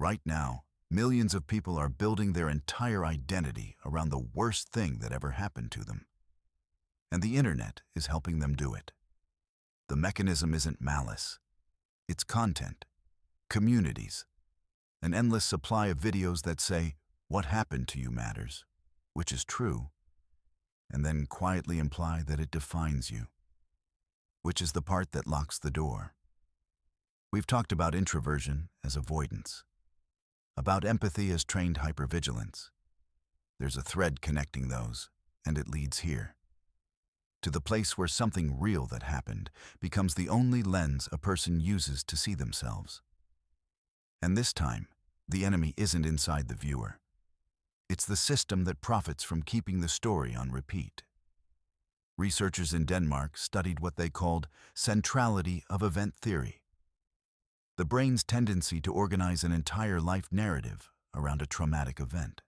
Right now, millions of people are building their entire identity around the worst thing that ever happened to them. And the internet is helping them do it. The mechanism isn't malice. It's content, communities, an endless supply of videos that say, "What happened to you matters," which is true, and then quietly imply that it defines you, which is the part that locks the door. We've talked about introversion as avoidance, about empathy as trained hypervigilance. There's a thread connecting those, and it leads here, to the place where something real that happened becomes the only lens a person uses to see themselves. And this time, the enemy isn't inside the viewer. It's the system that profits from keeping the story on repeat. Researchers in Denmark studied what they called centrality of event theory, the brain's tendency to organize an entire life narrative around a traumatic event.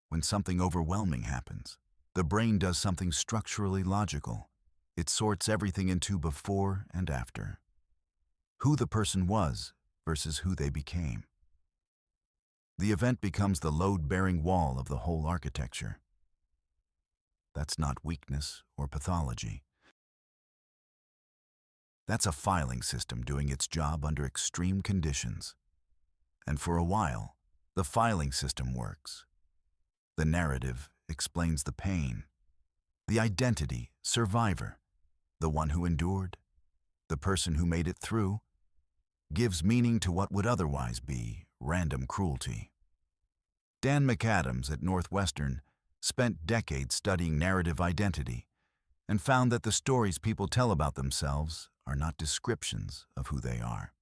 When something overwhelming happens, the brain does something structurally logical. It sorts everything into before and after. Who the person was versus who they became. The event becomes the load-bearing wall of the whole architecture. That's not weakness or pathology. That's a filing system doing its job under extreme conditions. And for a while, the filing system works. The narrative explains the pain. The identity, survivor, the one who endured, the person who made it through, gives meaning to what would otherwise be random cruelty. Dan McAdams at Northwestern spent decades studying narrative identity and found that the stories people tell about themselves are not descriptions of who they are.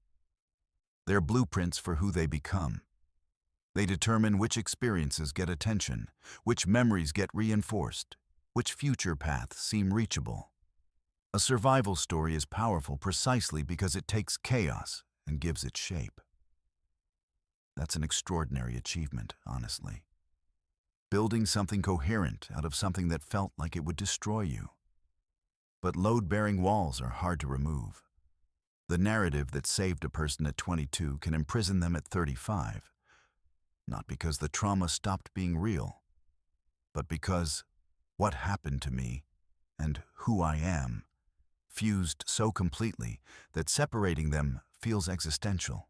They're blueprints for who they become. They determine which experiences get attention, which memories get reinforced, which future paths seem reachable. A survival story is powerful precisely because it takes chaos and gives it shape. That's an extraordinary achievement, honestly. Building something coherent out of something that felt like it would destroy you. But load-bearing walls are hard to remove. The narrative that saved a person at 22 can imprison them at 35, not because the trauma stopped being real, but because what happened to me and who I am fused so completely that separating them feels existential.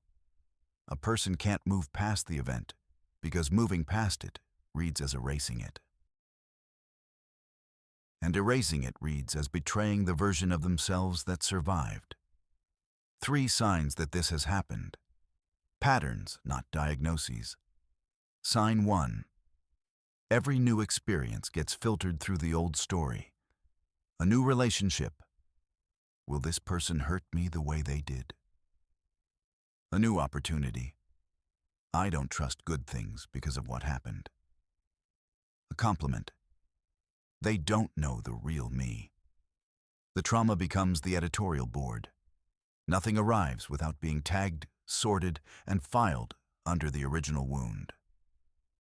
A person can't move past the event because moving past it reads as erasing it. And erasing it reads as betraying the version of themselves that survived. 3 signs that this has happened. Patterns, not diagnoses. Sign 1. Every new experience gets filtered through the old story. A new relationship. Will this person hurt me the way they did? A new opportunity. I don't trust good things because of what happened. A compliment. They don't know the real me. The trauma becomes the editorial board. Nothing arrives without being tagged, sorted, and filed under the original wound.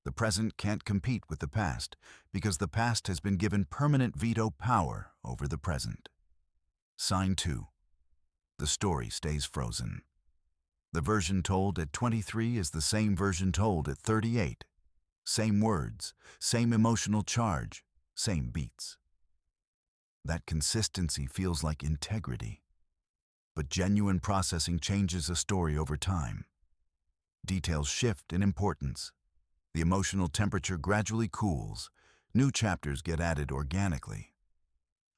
The present can't compete with the past because the past has been given permanent veto power over the present. Sign 2. The story stays frozen. The version told at 23 is the same version told at 38. Same words, same emotional charge, same beats. That consistency feels like integrity. But genuine processing changes a story over time. Details shift in importance. The emotional temperature gradually cools. New chapters get added organically.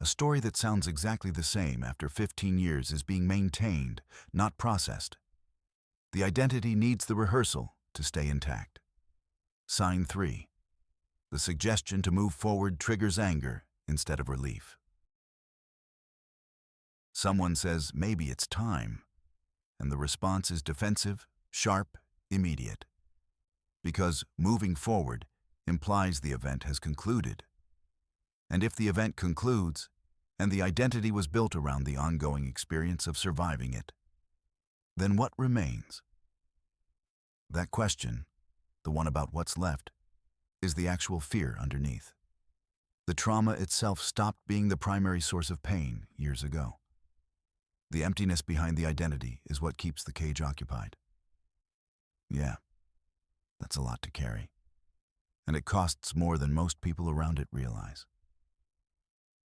A story that sounds exactly the same after 15 years is being maintained, not processed. The identity needs the rehearsal to stay intact. Sign 3. The suggestion to move forward triggers anger instead of relief. Someone says, maybe it's time, and the response is defensive, sharp, immediate. Because moving forward implies the event has concluded. And if the event concludes, and the identity was built around the ongoing experience of surviving it, then what remains? That question, the one about what's left, is the actual fear underneath. The trauma itself stopped being the primary source of pain years ago. The emptiness behind the identity is what keeps the cage occupied. Yeah, that's a lot to carry. And it costs more than most people around it realize.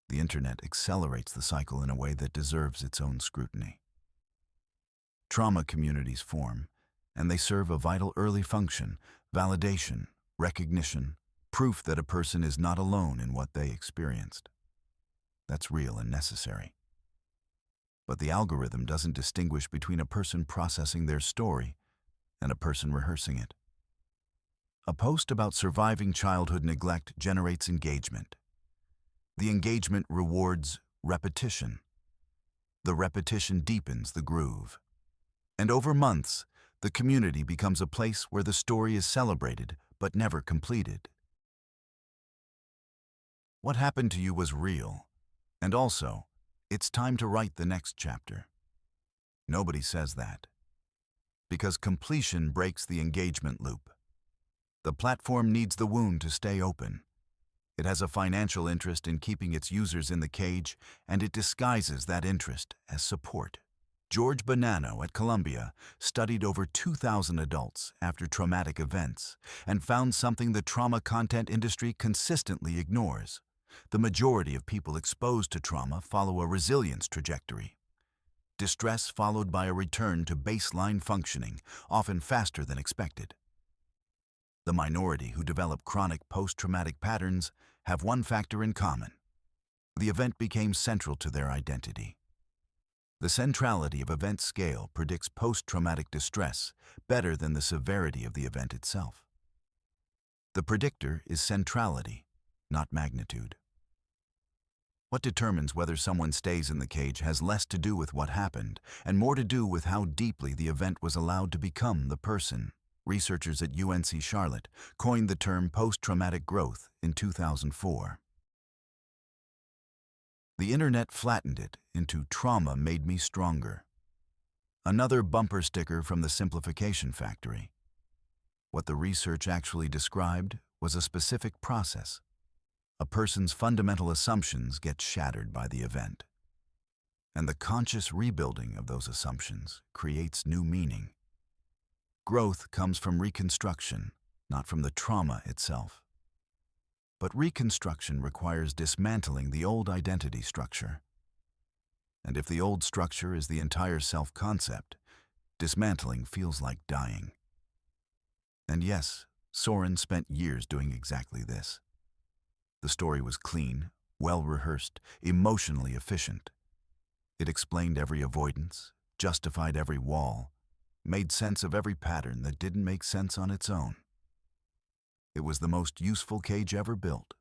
The internet accelerates the cycle in a way that deserves its own scrutiny. Trauma communities form, and they serve a vital early function: validation, recognition, proof that a person is not alone in what they experienced. That's real and necessary. But the algorithm doesn't distinguish between a person processing their story and a person rehearsing it. A post about surviving childhood neglect generates engagement. The engagement rewards repetition. The repetition deepens the groove. And over months, the community becomes a place where the story is celebrated but never completed. What happened to you was real, and also, it's time to write the next chapter. Nobody says that, because completion breaks the engagement loop. The platform needs the wound to stay open. It has a financial interest in keeping its users in the cage, and it disguises that interest as support. George Bonanno at Columbia studied over 2,000 adults after traumatic events and found something the trauma content industry consistently ignores. The majority of people exposed to trauma follow a resilience trajectory. Distress followed by a return to baseline functioning, often faster than expected. The minority who develop chronic post-traumatic patterns have one factor in common: the event became central to their identity. The centrality of event scale predicts post-traumatic distress better than the severity of the event itself. The predictor is centrality, not magnitude. What determines whether someone stays in the cage has less to do with what happened and more to do with how deeply the event was allowed to become the person. Researchers at UNC Charlotte coined the term post-traumatic growth in 2004. The internet flattened it into "trauma made me stronger." Another bumper sticker from the simplification factory. What the research actually described was a specific process. A person's fundamental assumptions get shattered by the event. And the conscious rebuilding of those assumptions creates new meaning. Growth comes from reconstruction, not from the trauma itself. But reconstruction requires dismantling the old identity structure. And if the old structure is the entire self-concept, dismantling feels like dying. And yes, Soren spent years doing exactly this. The story was clean, well-rehearsed, emotionally efficient. It explained every avoidance, justified every wall, made sense of every pattern that didn't make sense on its own. It was the most useful cage ever built.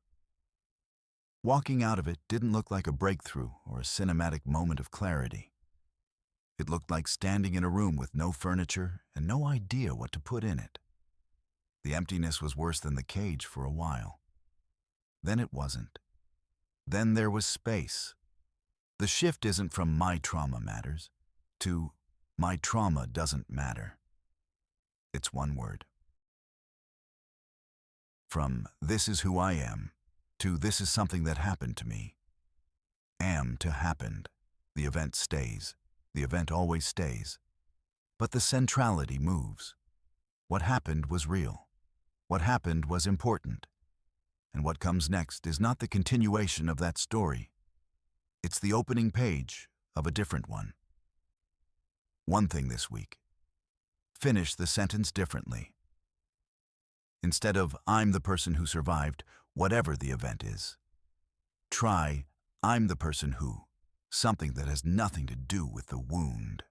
Walking out of it didn't look like a breakthrough or a cinematic moment of clarity. It looked like standing in a room with no furniture and no idea what to put in it. The emptiness was worse than the cage for a while. Then it wasn't. Then there was space. The shift isn't from "my trauma matters" to "my trauma doesn't matter." It's one word. From "this is who I am" to "this is something that happened to me." Am to happened. The event stays. The event always stays. But the centrality moves. What happened was real. What happened was important. And what comes next is not the continuation of that story. It's the opening page of a different one. One thing this week: finish the sentence differently. Instead of "I'm the person who survived, whatever the event is," try "I'm the person who," something that has nothing to do with the wound.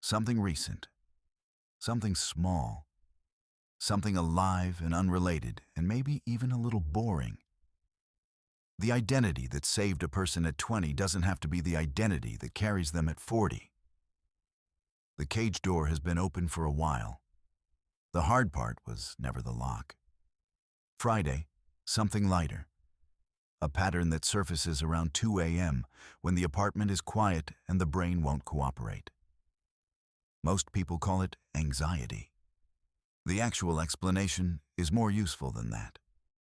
Something recent, something small, something alive and unrelated, and maybe even a little boring. The identity that saved a person at 20 doesn't have to be the identity that carries them at 40. The cage door has been open for a while. The hard part was never the lock. Friday, something lighter. A pattern that surfaces around 2 a.m. when the apartment is quiet and the brain won't cooperate. Most people call it anxiety. The actual explanation is more useful than that.